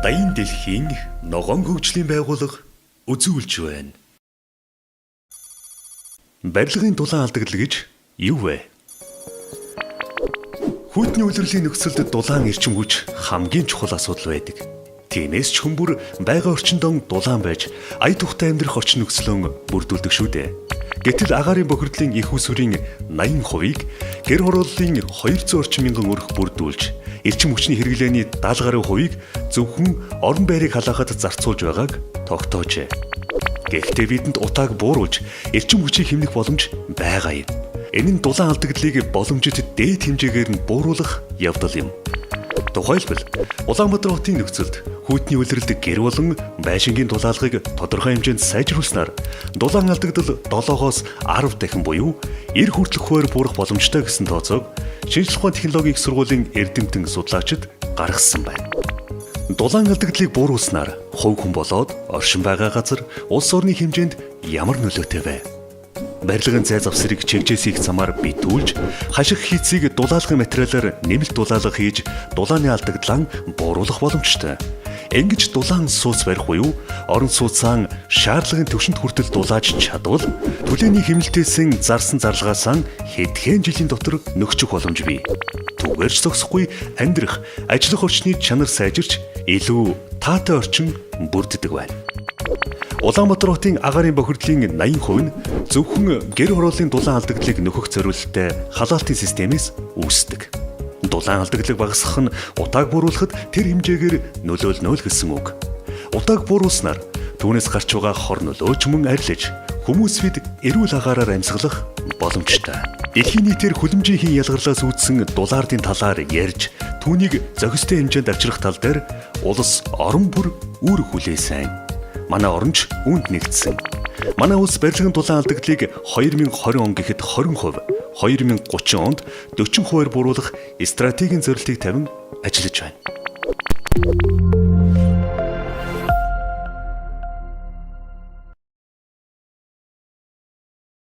Даян дэлхийн ногоон хөгжлийн байгууллага үзүүлж байна. Барилгын дулаан алдагдал гэж юу вэ? Хүйтний улирлын нөхцөлд дулаан эрчим хүч хамгийн чухал асуудал байдаг. Тиймээс ч хүмүүр байгаль орчиндон дулаан байж ая тухтай амьдрах орчин нөхцөлөө бүрдүүлдэг шүү дээ. Гэтэл агаарын бохирдлын их усүрийн 80%-ийг гэр хорооллын 200 орчим мянган өрх бүрдүүлж, эрчим хүчний хэрэглээний 70% зөвхөн орон байрыг халаахад зарцуулж байгааг тогтоожээ. Гэхдээ бидэнд утааг бууруулж, эрчим хүчийг хэмнэх боломж байгаа юм. Энэ нь дулаан алдагдлыг боломжит дээд хэмжээгээр нь бууруулах явдал юм. Тухайлбал, Улаанбаатар хотын нөхцөлд хүйтний улирлд гэр болон байшингийн дулаалгыг тодорхой хэмжээнд сайжруулснаар дулаан алдагдал 7-оос 10 дахин буюу 90 хүртэлх хувиар буурах боломжтой гэсэн тооцоог Шинжлэх ухааны технологийн их сургуулийн эрдэмтэн судлаачид гаргасан байна. Дулаан алдагдлыг бууруулснаар хувь хүн болоод оршин байгаа газар улс орны хэмжээнд ямар нөлөөтэй вэ? Барилгын зай завсрыг чигжээс их замаар битүүлж, хаших хийцийг дулаалгын материалаар нэмэлт дулаалга хийж, дулааны алдагдлаа бууруулах боломжтой. Ингэж дулаан сууц барих буюу орон сууцаан шаардлагын түвшинд хүртэл дулааж чадвал түлээний хэмнэлтээсэн зарсан зарлагаасаа хэдхэн жилийн дотор нөхчих боломж бий. Түгээрч зогсохгүй амьдрах, ажиллах орчны чанар сайжирч, илүү таатай орчин бүрддэг байна. Улаанбаатар хотын агаарын бохирдлын 80% нь зөвхөн гэр хорооллын дулаан алдагдлыг нөхөх зорилттой халаалтын системээс үүсдэг. Дулаан алдагдлыг багасгах нь утааг бууруулахад тэр хэмжээгээр нөлөөлнө л гэсэн үг. Утааг бууруулснаар түүнээс гарч байгаа хор нөлөөч мөн арилж, хүмүүс бид эрүүл агаараар амьсгалах боломжтой. Дэлхийн нийтээр хүлэмжийн ялгарлаас үүдсэн дулаардын талаар ярьж, түүнийг зохистой хэмжээнд авчрах тал дээр улс орон бүр үр хүлээсэн. Манай оронч үүнд нэгдсэн. Манай улс барилгын дулаан алдагдлыг 2020 он гэхэд 20%, 2030 онд 40%-аар бууруулах стратегийн зорилтыг тавин ажиллаж байна.